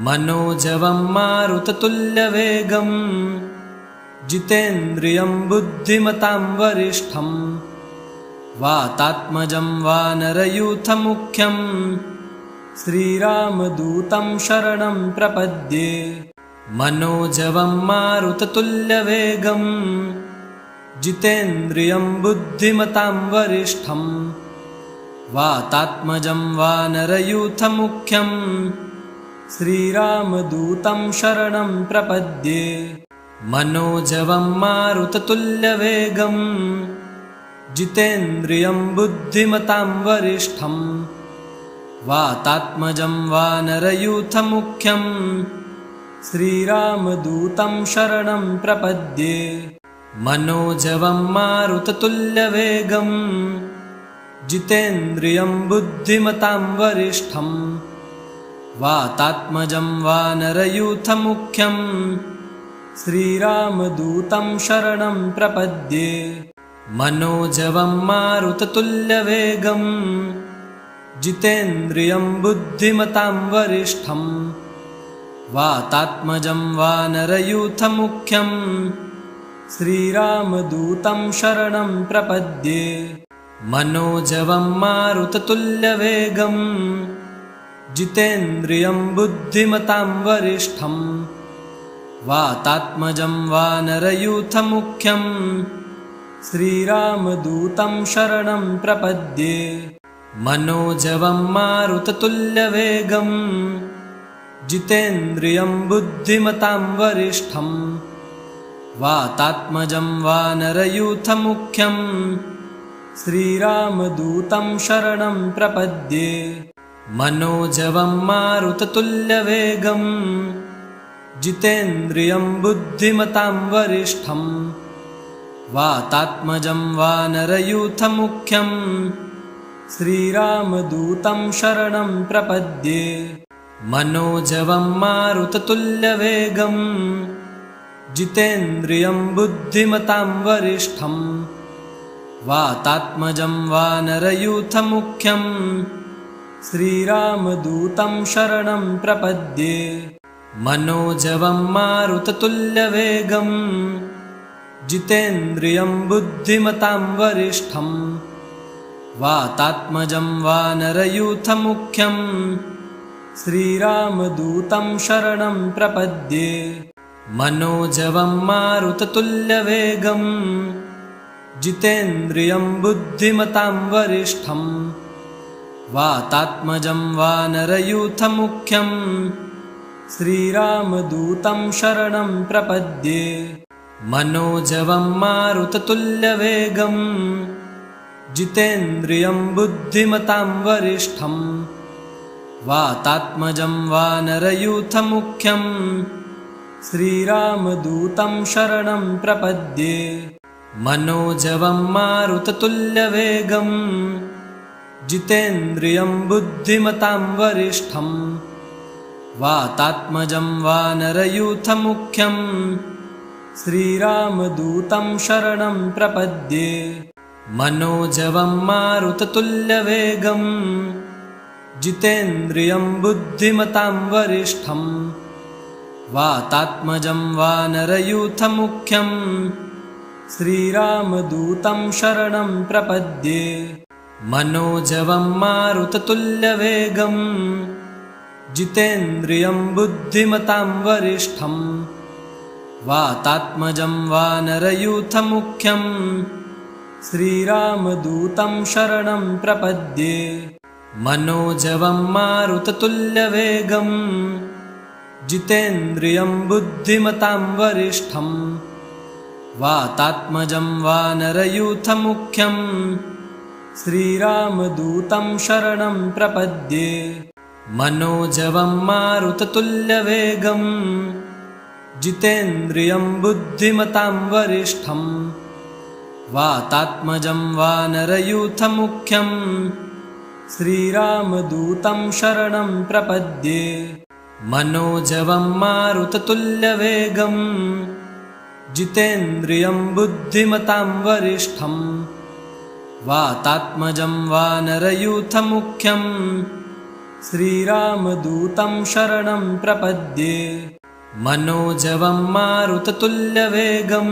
मनोजवं मारुततुल्यवेगं जितेन्द्रियं बुद्धिमतां वरिष्ठं वातात्मजं वानरयूथमुख्यं श्रीरामदूतं शरणं प्रपद्ये। मनोजवं मारुततुल्यवेगं जितेन्द्रियं बुद्धिमतां वरिष्ठं वातात्मजं वानरयूथमुख्यं श्रीरामदूतं शरणं प्रपद्ये। मनोजवं मारुततुल्यवेगं जितेन्द्रियं बुद्धिमतां वरिष्ठं वातात्मजं वानरयूथमुख्यं श्रीरामदूतं शरणं प्रपद्ये। मनोजवं मारुततुल्यवेगं जितेन्द्रियं बुद्धिमतां वरिष्ठं वातात्मजं वानरयूथमुख्यं श्रीरामदूतं शरणं प्रपद्ये। मनोजवं मारुततुल्यवेगं जितेन्द्रियं बुद्धिमतां वरिष्ठं वातात्मजं वानरयूथमुख्यं श्रीरामदूतं शरणं प्रपद्ये। मनोजवं मारुततुल्यवेगं जितेन्द्रियं बुद्धिमतां वरिष्ठं वातात्मजं वानरयूथमुख्यं श्रीरामदूतं शरणं प्रपद्ये। मनोजवं मारुततुल्यवेगं जितेन्द्रियं बुद्धिमतां वरिष्ठं वातात्मजं वानरयूथमुख्यं श्रीरामदूतं शरणं प्रपद्ये। मनोजवं मारुततुल्यवेगं जितेन्द्रियं बुद्धिमतां वरिष्ठं वातात्मजं वानरयूथमुख्यं श्रीरामदूतं शरणं प्रपद्ये। मनोजवं मारुततुल्यवेगं जितेन्द्रियं बुद्धिमतां वरिष्ठं वातात्मजं वानरयूथमुख्यं श्रीरामदूतं शरणं प्रपद्ये। मनोजवं मारुततुल्यवेगं जितेन्द्रियं बुद्धिमतां वरिष्ठं वातात्मजं वानरयूथमुख्यं श्रीरामदूतं शरणं प्रपद्ये। मनोजवं मारुततुल्यवेगं जितेन्द्रियं बुद्धिमतां वरिष्ठं वातात्मजं वानरयूथमुख्यं श्रीरामदूतं शरणं प्रपद्ये। मनोजवं मारुततुल्यवेगं जितेन्द्रियं बुद्धिमतां वरिष्ठं वातात्मजं वानरयूथमुख्यं श्रीरामदूतं शरणं प्रपद्ये। मनोजवं मारुततुल्यवेगं जितेन्द्रियं बुद्धिमतां वरिष्ठं वातात्मजं वानरयूथमुख्यं श्रीरामदूतं शरणं प्रपद्ये। मनोजवं मारुततुल्यवेगं जितेन्द्रियं बुद्धिमतां वरिष्ठं वातात्मजं वानरयूथमुख्यं श्रीरामदूतं शरणं प्रपद्ये। मनोजवं मारुततुल्यवेगं जितेन्द्रियं बुद्धिमतां वरिष्ठं वातात्मजं वानरयूथमुख्यं श्रीरामदूतं शरणं प्रपद्ये। मनोजवं मारुततुल्यवेगं जितेन्द्रियं बुद्धिमतां वरिष्ठं वातात्मजं वानरयूथमुख्यं श्रीरामदूतं शरणं प्रपद्ये। मनोजवं मारुततुल्यवेगं जितेन्द्रियं बुद्धिमतां वरिष्ठं वातात्मजं वानरयूथमुख्यं श्रीरामदूतं शरणं प्रपद्ये। मनोजवं मारुततुल्यवेगं जितेन्द्रियं बुद्धिमतां वरिष्ठं वातात्मजं वानरयूथमुख्यं श्रीरामदूतं शरणं प्रपद्ये मनोजवं मारुततुल्यवेगं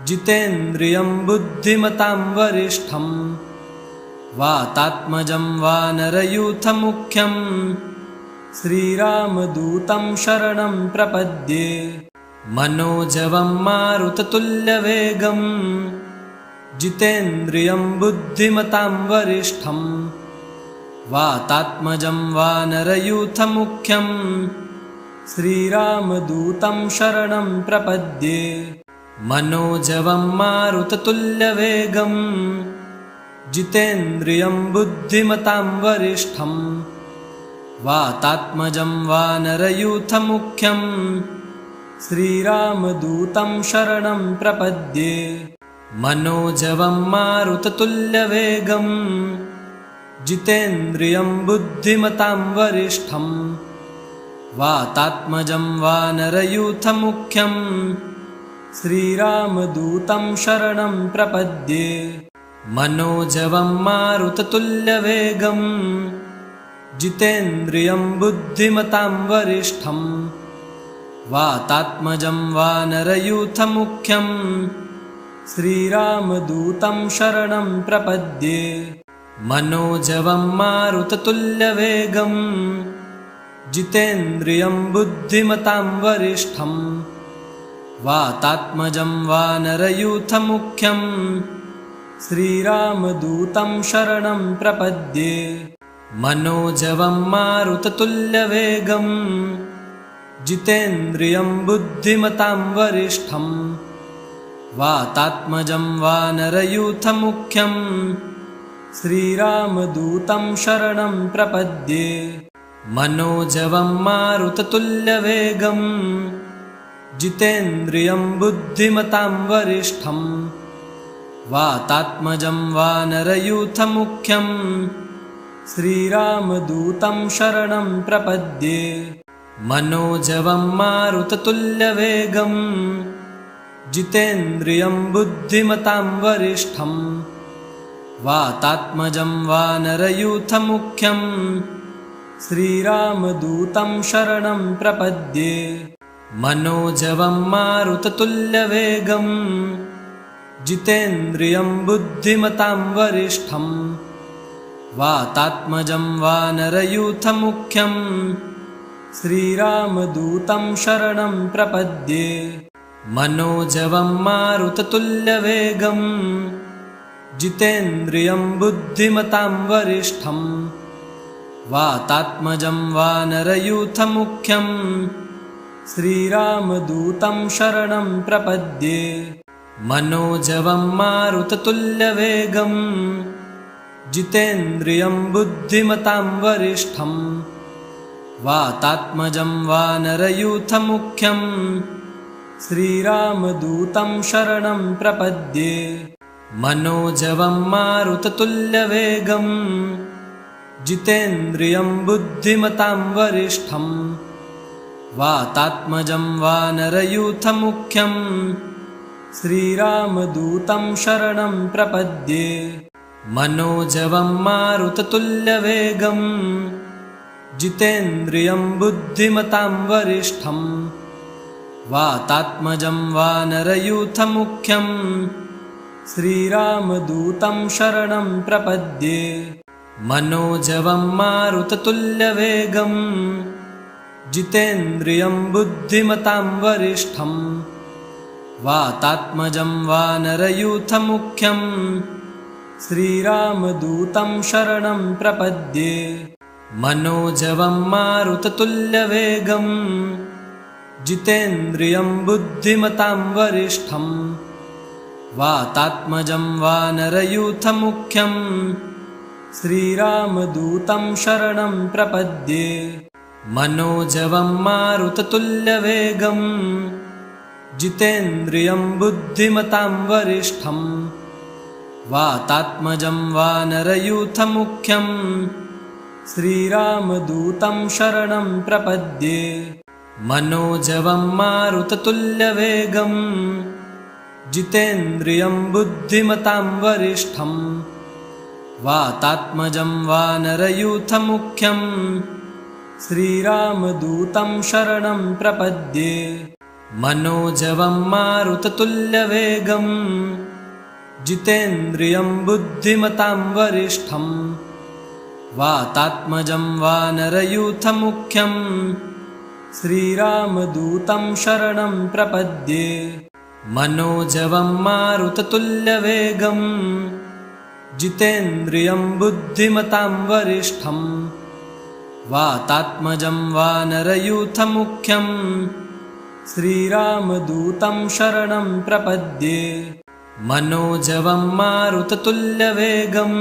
जितेन्द्रियं बुद्धिमतां वरिष्ठं वातात्मजं वानरयूथमुख्यं श्रीरामदूतं शरणं प्रपद्ये मनोजवं मारुततुल्यवेगं जितेन्द्रियं बुद्धिमतां वरिष्ठं वातात्मजं वानरयूथमुख्यं श्रीरामदूतं शरणं प्रपद्ये मनोजवं मारुततुल्यवेगं जितेन्द्रियं बुद्धिमतां वरिष्ठं वातात्मजं वानरयूथमुख्यं श्रीरामदूतं शरणं प्रपद्ये मनोजवं मारुततुल्यवेगं जितेन्द्रियं बुद्धिमतां वरिष्ठं वातात्मजं वानरयूथमुख्यं श्रीरामदूतं शरणं प्रपद्ये मनोजवं मारुततुल्यवेगं जितेन्द्रियं बुद्धिमतां वरिष्ठं वातात्मजं वानरयूथमुख्यं श्रीरामदूतं शरणं प्रपद्ये मनोजवं मारुततुल्यवेगं जितेन्द्रियं बुद्धिमतां वरिष्ठं वातात्मजं वानरयूथमुख्यं श्रीरामदूतं शरणं प्रपद्ये मनोजवं मारुततुल्यवेगं जितेन्द्रियं बुद्धिमतां वरिष्ठं वातात्मजं वानरयूथमुख्यं श्रीरामदूतं शरणं प्रपद्ये मनोजवं मारुततुल्यवेगं जितेन्द्रियं बुद्धिमतां वरिष्ठं वातात्मजं वानरयूथमुख्यं श्रीरामदूतं शरणं प्रपद्ये मनोजवं मारुततुल्यवेगं जितेन्द्रियं बुद्धिमतां वरिष्ठं वातात्मजं वानरयूथमुख्यं श्रीरामदूतं शरणं प्रपद्ये मनोजवं मारुततुल्यवेगं जितेन्द्रियं बुद्धिमतां वरिष्ठं वातात्मजं वानरयूथमुख्यं श्रीरामदूतं शरणं प्रपद्ये मनोजवं मारुततुल्यवेगं जितेन्द्रियं बुद्धिमतां वरिष्ठं वातात्मजं वानरयूथमुख्यं श्रीरामदूतं शरणं प्रपद्ये मनोजवं मारुततुल्यवेगं जितेन्द्रियं बुद्धिमतां वरिष्ठं वातात्मजं वानरयूथमुख्यं श्रीरामदूतं शरणं प्रपद्ये मनोजवं मारुततुल्यवेगं जितेन्द्रियं बुद्धिमतां वरिष्ठं वातात्मजं वानरयूथमुख्यं श्रीरामदूतं शरणं प्रपद्ये मनोजवं मारुततुल्यवेगं जितेन्द्रियं बुद्धिमतां वरिष्ठं वातात्मजं वानरयूथमुख्यं श्रीरामदूतं शरणं प्रपद्ये मनोजवं मारुततुल्यवेगं जितेन्द्रियं बुद्धिमतां वरिष्ठं वातात्मजं वानरयूथमुख्यं श्रीरामदूतं शरणं प्रपद्ये मनोजवं मारुततुल्यवेगं जितेन्द्रियं बुद्धिमतां वरिष्ठं वातात्मजं वानरयूथमुख्यं श्रीरामदूतं शरणं प्रपद्ये मनोजवं मारुततुल्यवेगं जितेन्द्रियं बुद्धिमतां वरिष्ठं वातात्मजं वानरयूथमुख्यं श्रीरामदूतं शरणं प्रपद्ये मनोजवं मारुततुल्यवेगं जितेन्द्रियं बुद्धिमतां वरिष्ठं वातात्मजं वानरयूथमुख्यं श्रीरामदूतं शरणं प्रपद्ये मनोजवं मारुततुल्यवेगं जितेन्द्रियं बुद्धिमतां वरिष्ठं वातात्मजं वानरयूथमुख्यं श्रीरामदूतं शरणं प्रपद्ये मनोजवं मारुततुल्यवेगं जितेन्द्रियं बुद्धिमतां वरिष्ठं वातात्मजं वानरयूथमुख्यं श्रीरामदूतं शरणं प्रपद्ये मनोजवं मारुततुल्यवेगं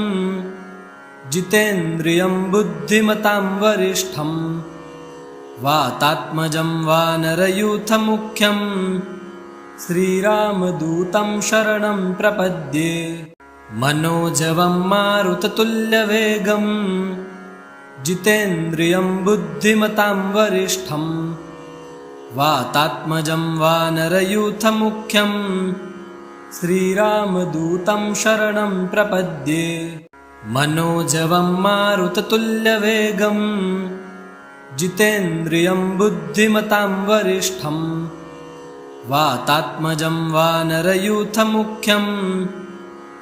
जितेन्द्रियं बुद्धिमतां वरिष्ठं वातात्मजं वानरयूथमुख्यं श्रीरामदूतं शरणं प्रपद्ये मनोजवं मारुततुल्यवेगं जितेन्द्रियं बुद्धिमतां वरिष्ठं वातात्मजं वानरयूथमुख्यं श्रीरामदूतं शरणं प्रपद्ये मनोजवं मारुततुल्यवेगं जितेन्द्रियं बुद्धिमतां वरिष्ठं वातात्मजं वानरयूथमुख्यं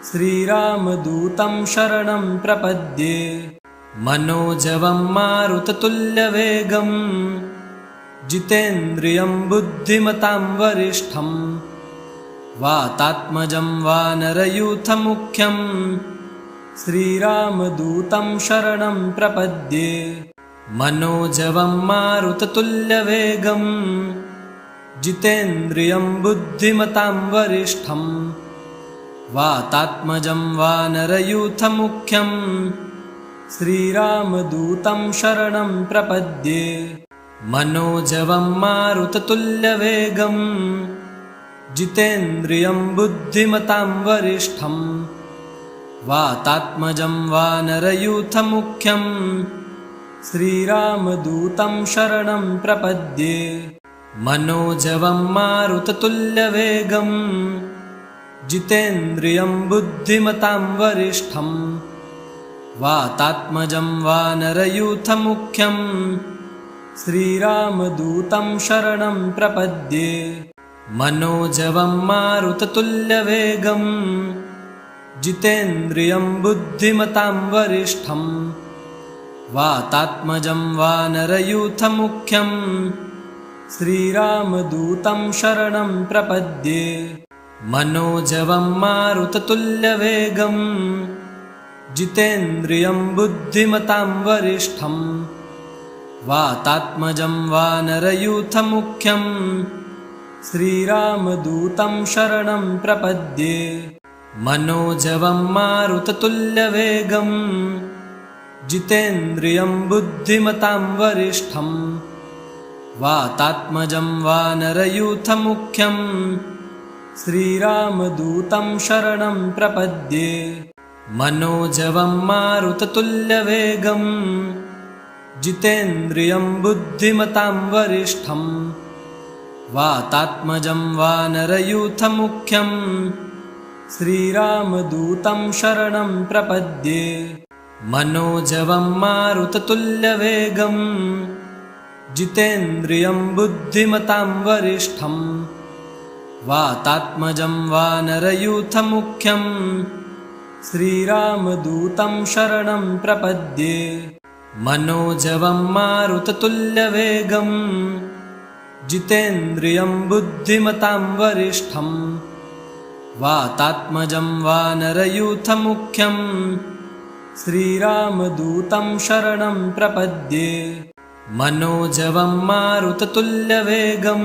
श्रीरामदूतं शरणं प्रपद्ये मनोजवं मारुततुल्यवेगं जितेन्द्रियं बुद्धिमतां वरिष्ठं वातात्मजं वानरयूथमुख्यं श्रीरामदूतं शरणं प्रपद्ये मनोजवं मारुततुल्यवेगं जितेन्द्रियं बुद्धिमतां वरिष्ठं वातात्मजं वानरयूथमुख्यं श्रीरामदूतं शरणं प्रपद्ये मनोजवं मारुततुल्यवेगं जितेन्द्रियं बुद्धिमतां वरिष्ठं वातात्मजं वानरयूथमुख्यं श्रीरामदूतं शरणं प्रपद्ये मनोजवं मारुततुल्यवेगं जितेन्द्रियं बुद्धिमतां वरिष्ठं वातात्मजं वानरयूथमुख्यं श्रीरामदूतं शरणं प्रपद्ये मनोजवं मारुततुल्यवेगं जितेन्द्रियं बुद्धिमतां वरिष्ठं वातात्मजं वानरयूथमुख्यं श्रीरामदूतं शरणं प्रपद्ये मनोजवं मारुततुल्यवेगं जितेन्द्रियं बुद्धिमतां वरिष्ठं वातात्मजं वानरयूथमुख्यं श्रीरामदूतं शरणं प्रपद्ये मनोजवं मारुततुल्यवेगं जितेन्द्रियं बुद्धिमतां वरिष्ठं वातात्मजं वानरयूथमुख्यं श्रीरामदूतं शरणं प्रपद्ये मनोजवं मारुततुल्यवेगं जितेन्द्रियं बुद्धिमतां वरिष्ठं वातात्मजं वानरयूथमुख्यं श्रीरामदूतं शरणं प्रपद्ये मनोजवं मारुततुल्यवेगं जितेन्द्रियं बुद्धिमतां वरिष्ठं वातात्मजं वानरयूथमुख्यं श्रीरामदूतं शरणं प्रपद्ये मनोजवं मारुततुल्यवेगं जितेन्द्रियं बुद्धिमतां वरिष्ठं वातात्मजं वानरयूथमुख्यं श्रीरामदूतं शरणं प्रपद्ये मनोजवं मारुततुल्यवेगं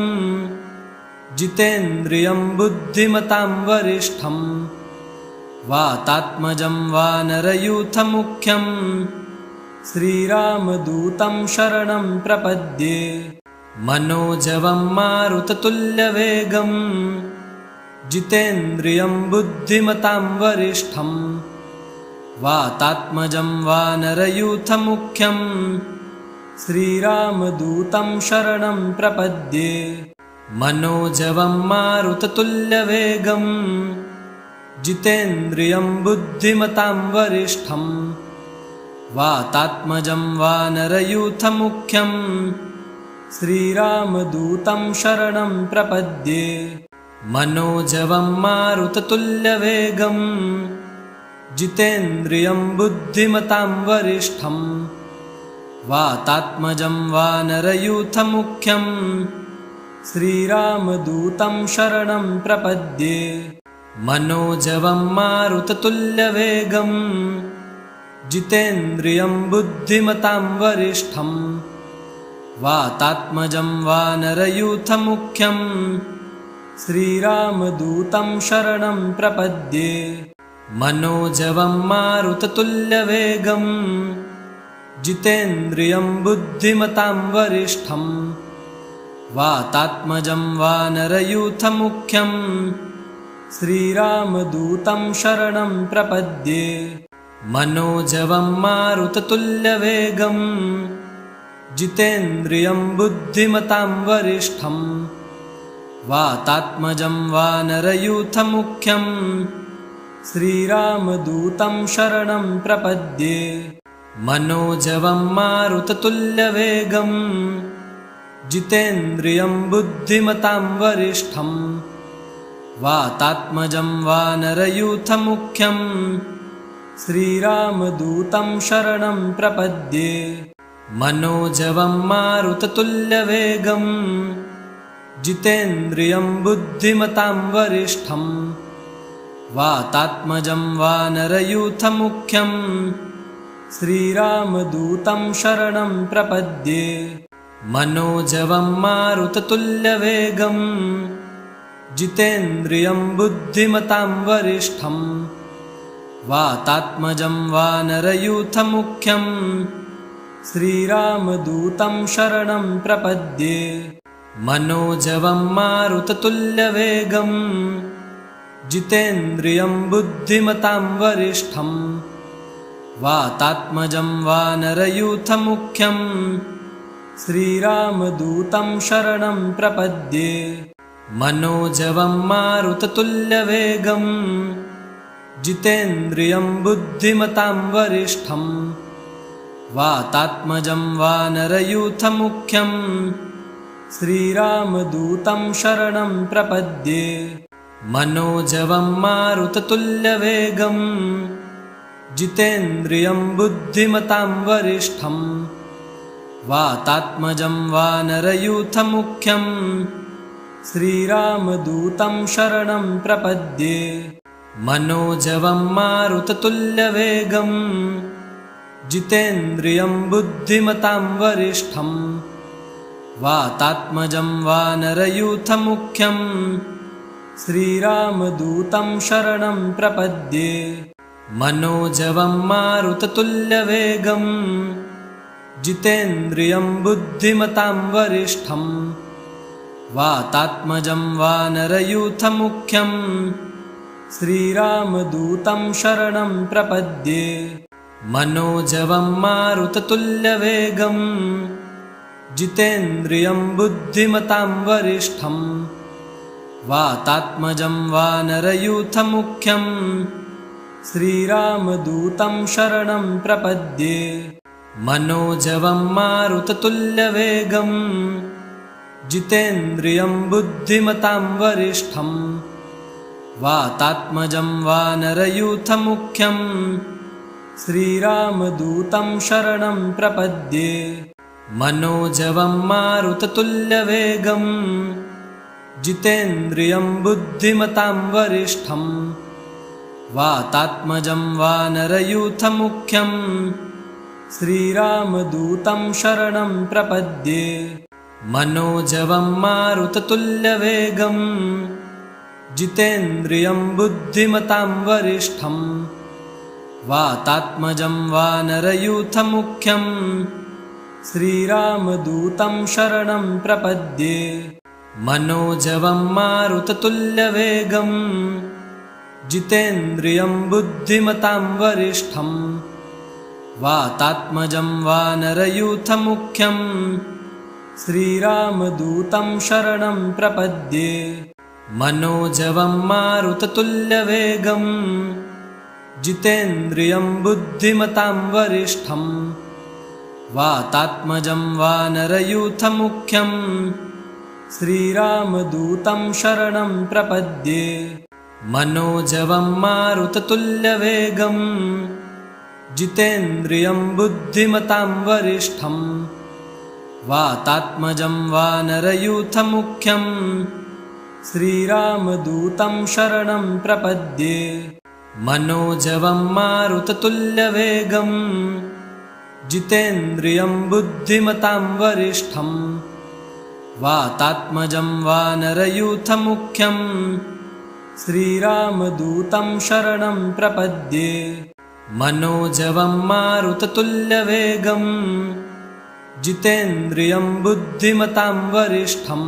जितेन्द्रियं बुद्धिमतां वरिष्ठं वातात्मजं वानरयूथमुख्यं श्रीरामदूतं शरणं प्रपद्ये मनोजवं मारुततुल्यवेगं जितेन्द्रियं बुद्धिमतां वरिष्ठं वातात्मजं वानरयूथमुख्यं श्रीरामदूतं शरणं प्रपद्ये मनोजवं मारुततुल्यवेगं जितेन्द्रियं बुद्धिमतां वरिष्ठं वातात्मजं वानरयूथमुख्यं श्रीरामदूतं शरणं प्रपद्ये मनोजवं मारुततुल्यवेगं जितेन्द्रियं बुद्धिमतां वरिष्ठं वातात्मजं वानरयूथमुख्यं श्रीरामदूतं शरणं प्रपद्ये मनोजवं मारुततुल्यवेगं जितेन्द्रियं बुद्धिमतां वरिष्ठं वातात्मजं वानरयूथमुख्यं श्रीरामदूतं शरणं प्रपद्ये मनोजवं मारुततुल्यवेगं जितेन्द्रियं बुद्धिमतां वरिष्ठं वातात्मजं वानरयूथमुख्यं श्रीरामदूतं शरणं प्रपद्ये मनोजवं मारुततुल्यवेगं जितेन्द्रियं बुद्धिमतां वरिष्ठं वातात्मजं वानरयूथमुख्यं श्रीरामदूतं शरणं प्रपद्ये मनोजवं मारुततुल्यवेगं जितेन्द्रियं बुद्धिमतां वरिष्ठं वातात्मजं वानरयूथमुख्यं श्रीरामदूतं शरणं प्रपद्ये मनोजवं मारुततुल्यवेगं जितेन्द्रियं बुद्धिमतां वरिष्ठं वातात्मजं वानरयूथमुख्यं श्रीरामदूतं शरणं प्रपद्ये मनोजवं मारुततुल्यवेगं जितेन्द्रियं बुद्धिमतां वरिष्ठं वातात्मजं वानरयूथमुख्यं श्रीरामदूतं शरणं प्रपद्ये मनोजवं मारुततुल्यवेगं जितेन्द्रियं बुद्धिमतां वरिष्ठं वातात्मजं वानरयूथमुख्यं श्रीरामदूतं शरणं प्रपद्ये मनोजवं मारुततुल्यवेगं जितेन्द्रियं बुद्धिमतां वरिष्ठं वातात्मजं वानरयूथमुख्यं श्रीरामदूतं शरणं प्रपद्ये मनोजवं मारुततुल्यवेगं जितेन्द्रियं बुद्धिमतां वरिष्ठं वातात्मजं वानरयूथमुख्यं श्रीरामदूतं शरणं प्रपद्ये मनोजवं मारुततुल्यवेगं जितेन्द्रियं बुद्धिमतां वरिष्ठं वातात्मजं वानरयूथमुख्यं श्रीरामदूतं शरणं प्रपद्ये मनोजवं मारुततुल्यवेगं जितेन्द्रियं बुद्धिमतां वरिष्ठं वातात्मजं वानरयूथमुख्यं श्रीरामदूतं शरणं प्रपद्ये मनोजवं मारुततुल्यवेगं जितेन्द्रियं बुद्धिमतां वरिष्ठं वातात्मजं वानरयूथमुख्यं श्रीरामदूतं शरणं प्रपद्ये मनोजवं मारुततुल्यवेगं जितेन्द्रियं बुद्धिमतां वरिष्ठं वातात्मजं वानरयूथमुख्यं श्रीरामदूतं शरणं प्रपद्ये मनोजवं मारुततुल्यवेगं जितेन्द्रियं बुद्धिमतां वरिष्ठं वातात्मजं वानरयूथमुख्यं श्रीरामदूतं शरणं प्रपद्ये मनोजवं मारुततुल्यवेगं जितेन्द्रियं बुद्धिमतां वरिष्ठं वातात्मजं वानरयूथमुख्यं श्रीरामदूतं शरणं प्रपद्ये मनोजवं मारुततुल्यवेगं जितेन्द्रियं बुद्धिमतां वरिष्ठं वातात्मजं वानरयूथमुख्यं श्रीरामदूतं शरणं प्रपद्ये मनोजवं मारुततुल्यवेगं जितेन्द्रियं बुद्धिमतां वरिष्ठं वातात्मजं वानरयूथमुख्यं श्रीरामदूतं शरणं प्रपद्ये। मनोजवं मारुततुल्यवेगं जितेन्द्रियं बुद्धिमतां वरिष्ठं वातात्मजं वानरयूथमुख्यं श्रीरामदूतं शरणं प्रपद्ये। मनोजवं मारुततुल्यवेगं जितेन्द्रियं बुद्धिमतां वरिष्ठं वातात्मजं वानरयूथमुख्यं श्रीरामदूतं शरणं प्रपद्ये। मनोजवं मारुततुल्यवेगं जितेन्द्रियं बुद्धिमतां वरिष्ठं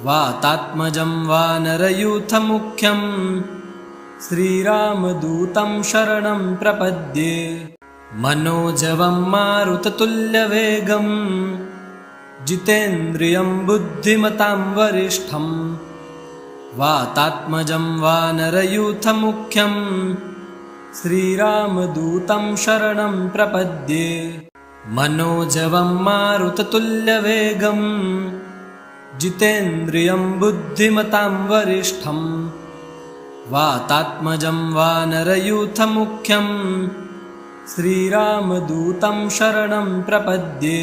वातात्मजं वानरयूथमुख्यं श्रीरामदूतं शरणं प्रपद्ये। मनोजवं मारुततुल्यवेगं जितेन्द्रियं बुद्धिमतां वरिष्ठं वातात्मजं वानरयूथमुख्यं श्रीरामदूतं शरणं प्रपद्ये। मनोजवं मारुततुल्यवेगं जितेन्द्रियं बुद्धिमतां वरिष्ठं वातात्मजं वानरयूथमुख्यं श्रीरामदूतं शरणं प्रपद्ये।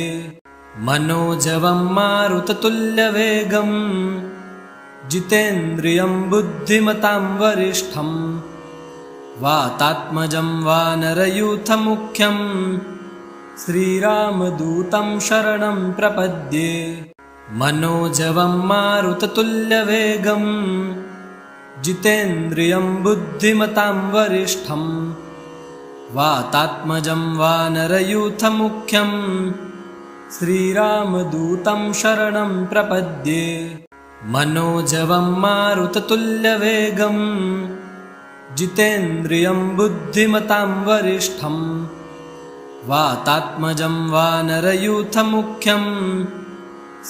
मनोजवं मारुततुल्यवेगं जितेन्द्रियं बुद्धिमतां वरिष्ठं वातात्मजं वानरयूथमुख्यं श्रीरामदूतं शरणं प्रपद्ये। मनोजवं मारुततुल्यवेगं जितेन्द्रियं बुद्धिमतां वरिष्ठं वातात्मजं वानरयूथमुख्यं श्रीरामदूतं शरणं प्रपद्ये। मनोजवं मारुततुल्यवेगं जितेन्द्रियं बुद्धिमतां वरिष्ठं वातात्मजं वानरयूथमुख्यं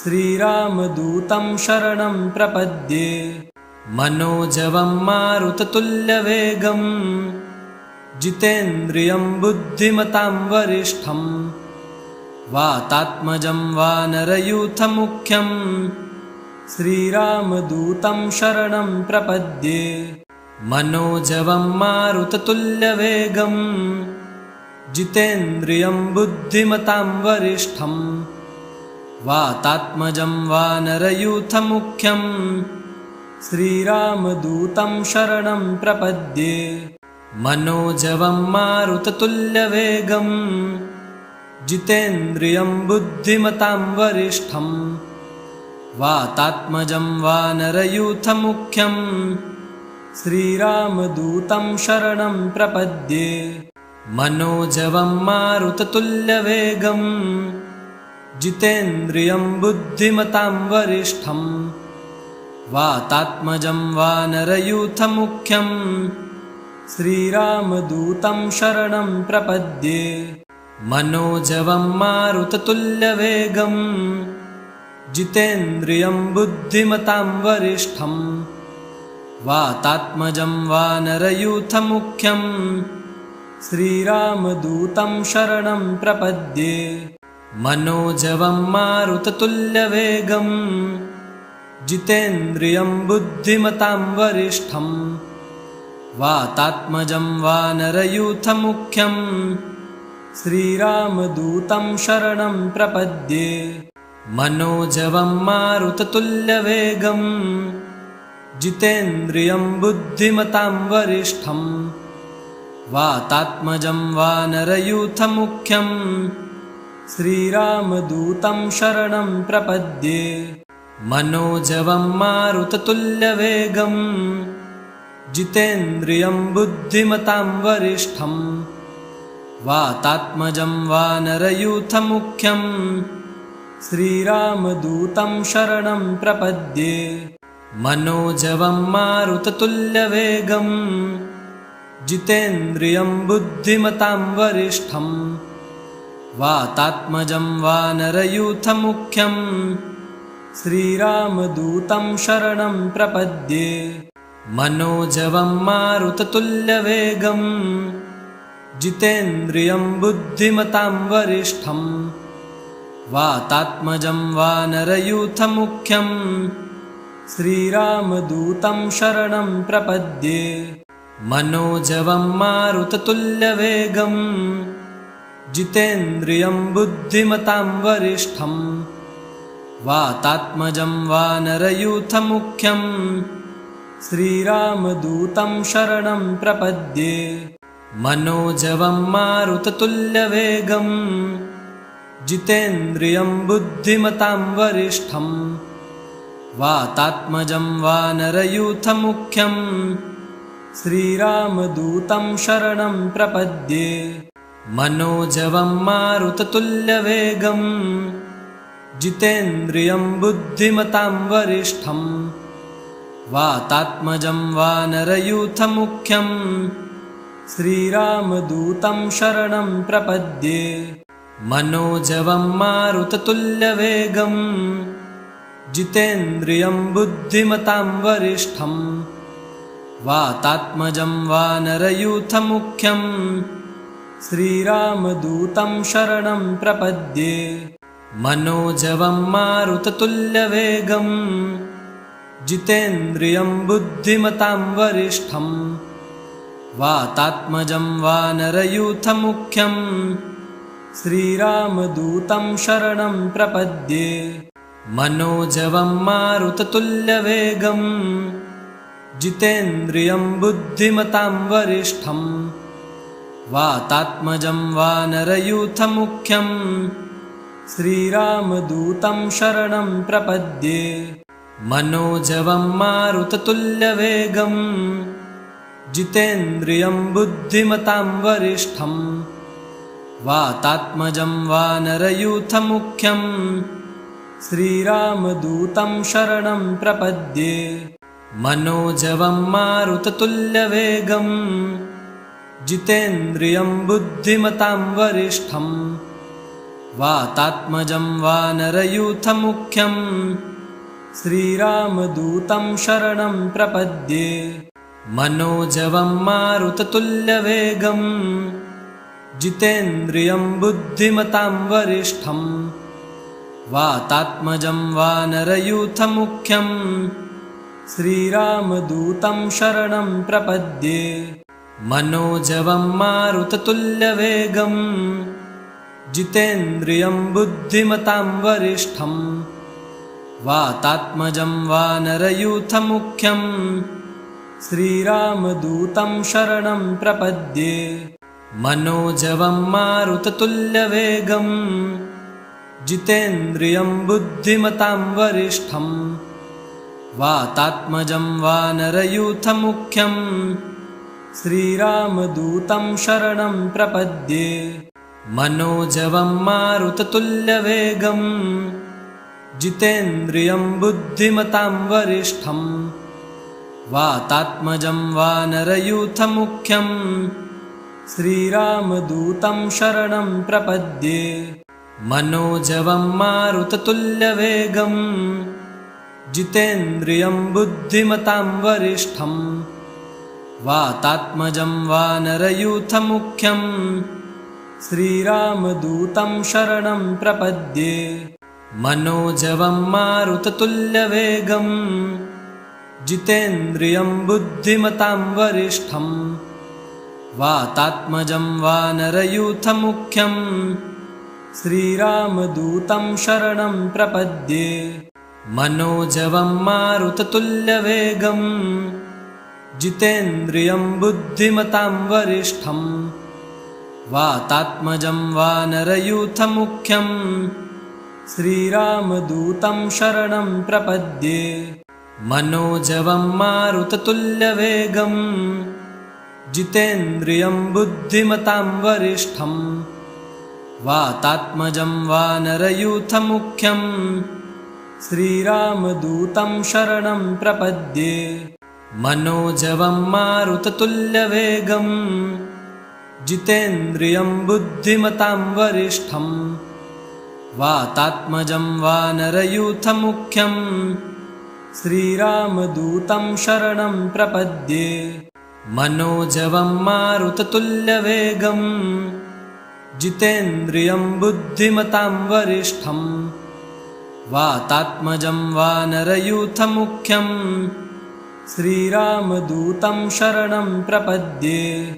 श्रीरामदूतं शरणं प्रपद्ये। मनोजवं मारुततुल्यवेगं जितेन्द्रियं बुद्धिमतां वरिष्ठं वातात्मजं वानरयूथमुख्यं श्रीरामदूतं शरणं प्रपद्ये। मनोजवं मारुततुल्यवेगं जितेन्द्रियं बुद्धिमतां वरिष्ठं वातात्मजं वानरयूथमुख्यं श्रीरामदूतं शरणं प्रपद्ये। मनोजवं मारुततुल्यवेगं जितेन्द्रियं बुद्धिमतां वरिष्ठं वातात्मजं वानरयूथमुख्यं श्रीरामदूतं शरणं प्रपद्ये। मनोजवं मारुततुल्यवेगं जितेन्द्रियं बुद्धिमतां वरिष्ठं वातात्मजं वानरयूथमुख्यं श्रीरामदूतं शरणं प्रपद्ये। मनोजवं मारुततुल्यवेगं जितेन्द्रियं बुद्धिमतां वरिष्ठं वातात्मजं वानरयूथमुख्यं श्रीरामदूतं शरणं प्रपद्ये। मनोजवं मारुततुल्यवेगं जितेन्द्रियं बुद्धिमतां वरिष्ठं वातात्मजं वानरयूथमुख्यं श्रीरामदूतं शरणं प्रपद्ये। मनोजवं मारुततुल्यवेगं जितेन्द्रियं बुद्धिमतां वरिष्ठं वातात्मजं वानरयूथमुख्यं श्रीरामदूतं शरणं प्रपद्ये। मनोजवं मारुततुल्यवेगं जितेन्द्रियं बुद्धिमतां वरिष्ठं वातात्मजं वानरयूथमुख्यं श्रीरामदूतं शरणं प्रपद्ये। मनोजवं मारुततुल्यवेगं जितेन्द्रियं बुद्धिमतां वरिष्ठं वातात्मजं वानरयूथमुख्यं श्रीरामदूतं शरणं प्रपद्ये मनोजवं मारुततुल्यवेगं जितेन्द्रियं बुद्धिमतां वरिष्ठं वातात्मजं वानरयूथमुख्यं श्रीरामदूतं शरणं प्रपद्ये मनोजवं मारुततुल्यवेगं जितेन्द्रियं बुद्धिमतां वरिष्ठं वातात्मजं वानरयूथमुख्यं श्रीरामदूतं शरणं प्रपद्ये मनोजवं मारुततुल्यवेगं जितेन्द्रियं बुद्धिमतां वरिष्ठं वातात्मजं वानरयूथमुख्यं श्रीरामदूतं शरणं प्रपद्ये मनोजवं मारुततुल्यवेगं जितेन्द्रियं बुद्धिमतां वरिष्ठं वातात्मजं वानरयूथमुख्यं श्रीरामदूतं शरणं प्रपद्ये मनोजवं मारुततुल्यवेगं जितेन्द्रियं बुद्धिमतां वरिष्ठं वातात्मजं वानरयूथमुख्यं श्रीरामदूतं शरणं प्रपद्ये मनोजवं मारुततुल्यवेगं जितेन्द्रियं बुद्धिमतां वरिष्ठं वातात्मजं वानरयूथमुख्यं श्रीरामदूतं शरणं प्रपद्ये मनोजवं मारुततुल्यवेगं जितेन्द्रियं बुद्धिमतां वरिष्ठं वातात्मजं वानरयूथमुख्यं श्रीरामदूतं शरणं प्रपद्ये मनोजवं मारुततुल्यवेगं जितेन्द्रियं बुद्धिमतां वरिष्ठं वातात्मजं वानरयूथमुख्यं श्रीरामदूतं शरणं प्रपद्ये मनोजवं मारुततुल्यवेगं जितेन्द्रियं बुद्धिमतां वरिष्ठं वातात्मजं वानरयूथमुख्यं श्रीरामदूतं शरणं प्रपद्ये मनोजवं मारुततुल्यवेगं जितेन्द्रियं बुद्धिमतां वरिष्ठं वातात्मजं वानरयूथमुख्यं श्रीरामदूतं शरणं प्रपद्ये मनोजवं मारुततुल्यवेगं जितेन्द्रियं बुद्धिमतां वरिष्ठं वातात्मजं वानरयूथमुख्यं श्रीरामदूतं शरणं प्रपद्ये मनोजवं मारुततुल्यवेगं जितेन्द्रियं बुद्धिमतां वरिष्ठं वातात्मजं वानरयूथमुख्यं श्रीरामदूतं शरणं प्रपद्ये मनोजवं मारुततुल्यवेगं जितेन्द्रियं बुद्धिमतां वरिष्ठं वातात्मजं वानरयूथमुख्यं श्रीरामदूतं शरणं प्रपद्ये मनोजवं मारुततुल्यवेगं जितेन्द्रियं बुद्धिमतां वरिष्ठं वातात्मजं वानरयूथमुख्यं श्रीरामदूतं शरणं प्रपद्ये मनोजवं मारुततुल्यवेगं जितेन्द्रियं बुद्धिमतां वरिष्ठं वातात्मजं वानरयूथमुख्यं श्रीरामदूतं शरणं प्रपद्ये मनोजवं मारुततुल्यवेगं जितेन्द्रियं बुद्धिमतां वरिष्ठं वातात्मजं वानरयूथमुख्यं श्रीरामदूतं शरणं प्रपद्ये मनोजवं मारुततुल्यवेगं जितेन्द्रियं बुद्धिमतां वरिष्ठं वातात्मजं वानरयूथमुख्यं श्रीरामदूतं शरणं प्रपद्ये मनोजवं मारुततुल्यवेगं जितेन्द्रियं बुद्धिमतां वरिष्ठं वातात्मजं वानरयूथमुख्यं श्रीरामदूतं शरणं प्रपद्ये मनोजवं मारुततुल्यवेगं जितेन्द्रियं बुद्धिमतां वरिष्ठं वातात्मजं वानरयूथमुख्यं श्रीरामदूतं शरणं प्रपद्ये।